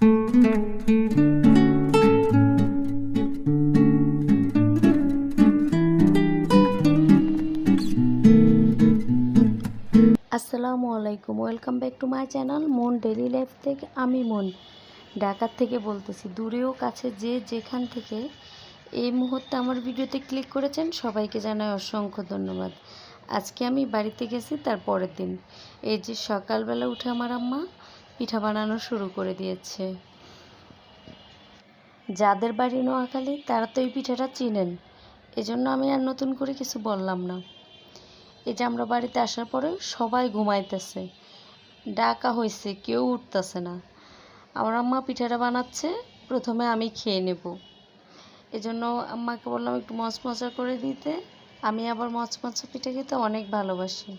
আসসালামু আলাইকুম, welcome back to my channel মন ডেইলি লাইফ থেকে। আমি মন ঢাকার থেকে বলতেছি। দূরেও কাছে যে যেখান থেকে এই মুহূর্তে আমার ভিডিওতে ক্লিক করেছেন সবাইকে জানাই অসংখ্য ধন্যবাদ। আজকে আমি বাড়িতে গেছি তার পরের দিন। এই যে সকালবেলা উঠে আমার আম্মা পিঠা বানানো শুরু করে দিয়েছে। যাদের বাড়ি নোয়াখালী তারা তো এই পিঠাটা চিনেন, এজন্য আমি আর নতুন করে কিছু বললাম না। এই যে আমরা বাড়িতে আসার পরে সবাই ঘুমাইতেছে, ডাকা হয়েছে, কেউ উঠতেছে না। আমার আম্মা পিঠাটা বানাচ্ছে, প্রথমে আমি খেয়ে নেব। এজন্য আম্মাকে বললাম একটু মচমচা করে দিতে। আমি আবার মচমচা পিঠা খেতে অনেক ভালোবাসি।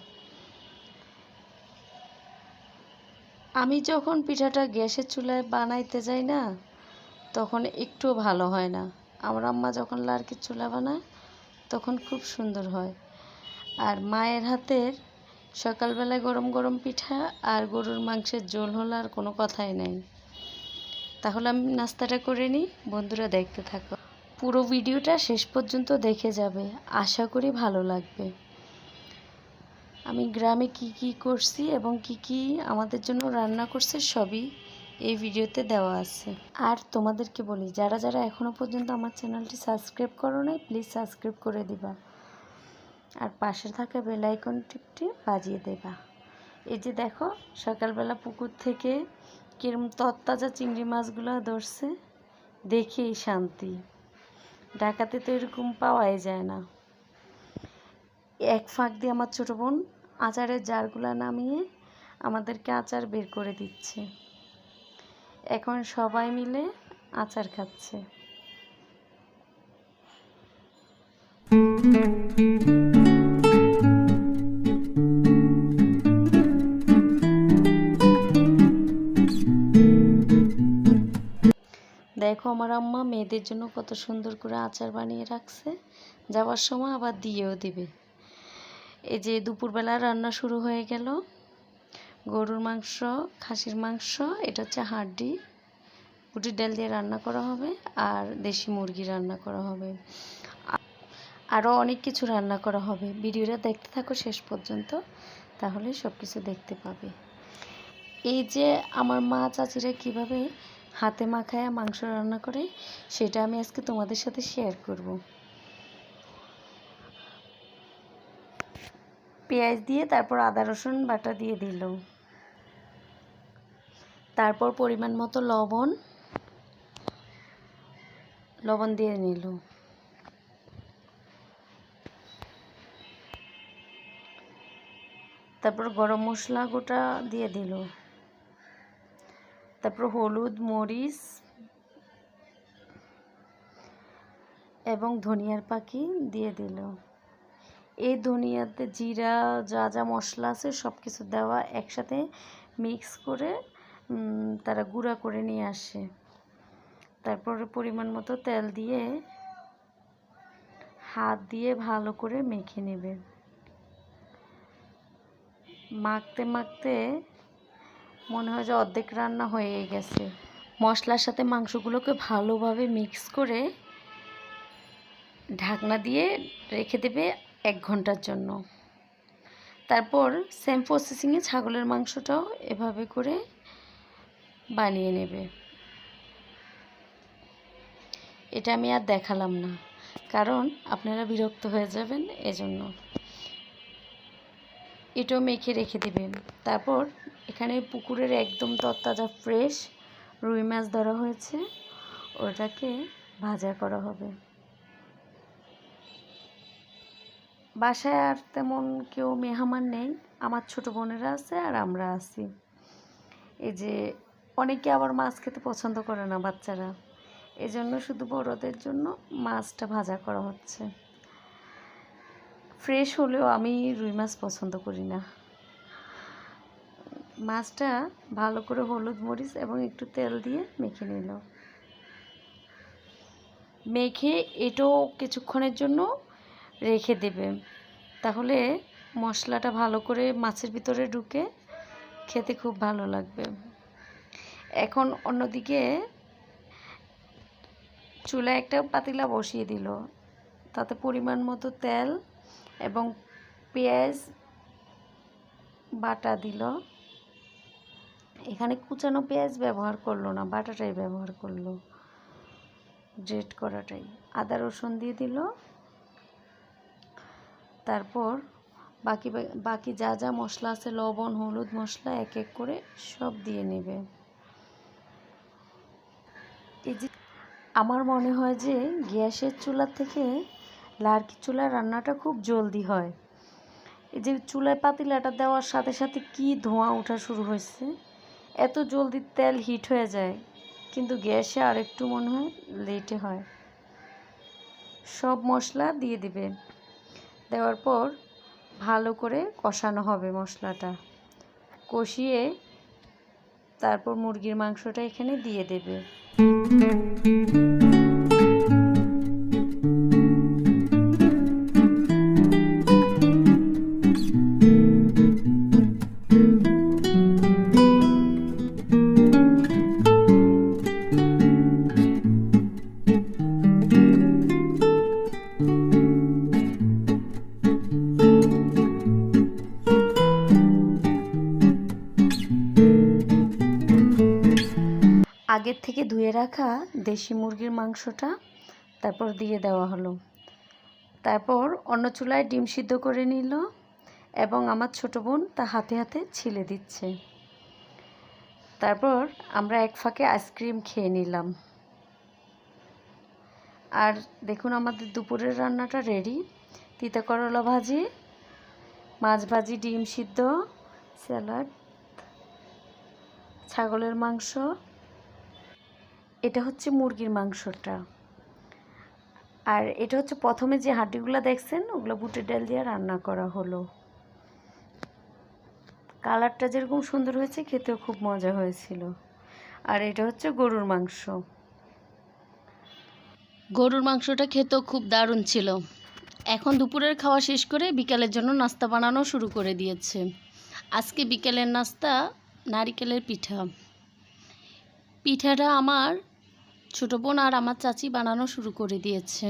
আমি যখন পিঠাটা গ্যাসের চুলায় বানাইতে যাই না, তখন একটু ভালো হয় না। আমার আম্মা যখন লার্কির চুলা বানায় তখন খুব সুন্দর হয়। আর মায়ের হাতের সকালবেলায় গরম গরম পিঠা আর গরুর মাংসের ঝোল হলে আর কোনো কথাই নেই। তাহলে আমি নাস্তাটা করে নিই, বন্ধুরা দেখতে থাকো। পুরো ভিডিওটা শেষ পর্যন্ত দেখে যাবে, আশা করি ভালো লাগবে। আমি গ্রামে কি কি করছি এবং কি কি আমাদের জন্য রান্না করছে সবই এই ভিডিওতে দেওয়া আছে। আর তোমাদেরকে বলি, যারা যারা এখনও পর্যন্ত আমার চ্যানেলটি সাবস্ক্রাইব করো নাই, প্লিজ সাবস্ক্রাইব করে দিবা আর পাশে থাকা বেল আইকন টিপটি বাজিয়ে দেবা। এই যে দেখো, সকালবেলা পুকুর থেকে কিরম তরতাজা চিংড়ি মাছগুলো ধরছে, দেখেই শান্তি। ঢাকাতে তো এরকম পাওয়াই যায় না। এক ফাঁক দিয়ে আমার ছোটো বোন আচারের জারগুলো নামিয়ে আমাদেরকে আচার বের করে দিচ্ছে। এখন সবাই মিলে আচার খাচ্ছে। দেখো আমার আম্মা মেয়েদের জন্য কত সুন্দর করে আচার বানিয়ে রাখছে, যাওয়ার সময় আবার দিয়েও দিবে। এই যে দুপুরবেলা রান্না শুরু হয়ে গেল। গরুর মাংস, খাসির মাংস, এটা হচ্ছে হাড্ডি, বুটির ডাল দিয়ে রান্না করা হবে, আর দেশি মুরগি রান্না করা হবে। আরও অনেক কিছু রান্না করা হবে। ভিডিওটা দেখতে থাকো শেষ পর্যন্ত, তাহলে সব কিছু দেখতে পাবে। এই যে আমার মা চাচিরা কিভাবে হাতে মাখায় মাংস রান্না করে, সেটা আমি আজকে তোমাদের সাথে শেয়ার করব। পেঁয়াজ দিয়ে তারপর আদা রসুন বাটা দিয়ে দিল, তারপর পরিমাণ মতো লবণ দিয়ে নিল, তারপর গরম মশলা গোটা দিয়ে দিল, তারপর হলুদ, মরিচ এবং ধনিয়ার পাখি দিয়ে দিল। এই ধনিয়াতে জিরা, যা যা মশলা আছে সব কিছু দেওয়া একসাথে মিক্স করে তারা গুঁড়া করে নিয়ে আসে। তারপরে পরিমাণ মতো তেল দিয়ে হাত দিয়ে ভালো করে মেখে নেবে। মাখতে মাখতে মনে হয় যে অর্ধেক রান্না হয়ে গেছে। মশলার সাথে মাংসগুলোকে ভালোভাবে মিক্স করে ঢাকনা দিয়ে রেখে দেবে 1 ঘন্টার জন্য। তারপর সেম প্রসেসিংয়ে ছাগলের মাংসটাও এভাবে করে বানিয়ে নেবে। এটা আমি আর দেখালাম না, কারণ আপনারা বিরক্ত হয়ে যাবেন, এজন্য। এটাও মেখে রেখে দেবেন। তারপর এখানে পুকুরের একদম তরতাজা ফ্রেশ রুই মাছ ধরা হয়েছে, ওটাকে ভাজা করা হবে। বাসায় আর তেমন কেউ মেহমান নেই, আমার ছোটো বোনেরা আছে আর আমরা আছি। এই যে অনেকে আবার মাছ খেতে পছন্দ করে না বাচ্চারা, এজন্য শুধু বড়দের জন্য মাছটা ভাজা করা হচ্ছে। ফ্রেশ হলেও আমি রুই মাছ পছন্দ করি না। মাছটা ভালো করে হলুদ, মরিচ এবং একটু তেল দিয়ে মেখে নিল। মেখে এটাও কিছুক্ষণের জন্য রেখে দেবে, তাহলে মশলাটা ভালো করে মাছের ভিতরে ঢুকে খেতে খুব ভালো লাগবে। এখন অন্যদিকে চুলায় একটা পাতিলা বসিয়ে দিল, তাতে পরিমাণ মতো তেল এবং পেঁয়াজ বাটা দিল। এখানে কুচানো পেঁয়াজ ব্যবহার করলো না, বাটাটাই ব্যবহার করলো, গ্রেট করাটাই। আদা রসুন দিয়ে দিল। তারপর বাকি যা যা মশলা আছে, লবণ, হলুদ, মশলা এক এক করে সব দিয়ে নেবে। এই যে আমার মনে হয় যে গ্যাসের চুলা থেকে লার্কি চুলার রান্নাটা খুব জলদি হয়। এই যে চুলায় পাতিলাটা দেওয়ার সাথে সাথে কি ধোঁয়া ওঠা শুরু হয়েছে, এত জলদি তেল হিট হয়ে যায়। কিন্তু গ্যাসে আর একটু মনে হয় লেটে হয়। সব মশলা দিয়ে দিবে, দেওয়ার পর ভালো করে কষানো হবে মশলাটা। কষিয়ে তারপর মুরগির মাংসটা এখানে দিয়ে দেবে। আগের থেকে ধুয়ে রাখা দেশি মুরগির মাংসটা তারপর দিয়ে দেওয়া হলো। তারপর অন্য চুলায় ডিম সিদ্ধ করে নিল এবং আমার ছোট বোন তা হাতে হাতে ছিলে দিচ্ছে। তারপর আমরা এক ফাঁকে আইসক্রিম খেয়ে নিলাম। আর দেখুন আমাদের দুপুরের রান্নাটা রেডি। তিতা করলা ভাজি, মাছ ভাজি, ডিম সিদ্ধ, স্যালাড, ছাগলের মাংস। এটা হচ্ছে মুরগির মাংসটা। আর এটা হচ্ছে প্রথমে যে হাঁটিগুলো দেখছেন, ওগুলো বুটের ডাল দিয়ে রান্না করা হলো। কালারটা যেরকম সুন্দর হয়েছে, খেতেও খুব মজা হয়েছিল। আর এটা হচ্ছে গরুর মাংস। গরুর মাংসটা খেতেও খুব দারুণ ছিল। এখন দুপুরের খাওয়া শেষ করে বিকালের জন্য নাস্তা বানানো শুরু করে দিয়েছে। আজকে বিকেলের নাস্তা নারিকেলের পিঠা। পিঠাটা আমার ছোট বোন আর আমার চাচি বানানো শুরু করে দিয়েছে।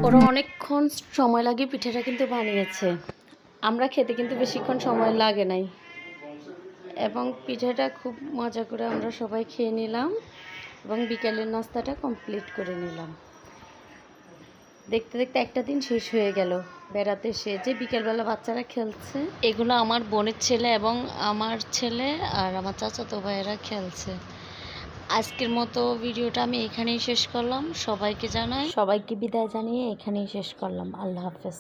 ওরা অনেকক্ষণ সময় লাগে পিঠাটা কিন্তু বানিয়েছে। আমরা খেতে কিন্তু বেশিক্ষণ সময় লাগে নাই এবং পিঠাটা খুব মজা করে আমরা সবাই খেয়ে নিলাম এবং বিকেলের নাস্তাটা কমপ্লিট করে নিলাম। দেখতে দেখতে একটা দিন শেষ হয়ে গেল। বেড়াতে এসে যে বিকেলবেলা বাচ্চারা খেলছে, এগুলো আমার বোনের ছেলে এবং আমার ছেলে আর আমার চাচাতো ভাইয়েরা খেলছে। আজকের মতো ভিডিওটা আমি এখানেই শেষ করলাম। সবাইকে বিদায় জানিয়ে এখানেই শেষ করলাম। আল্লাহ হাফেজ।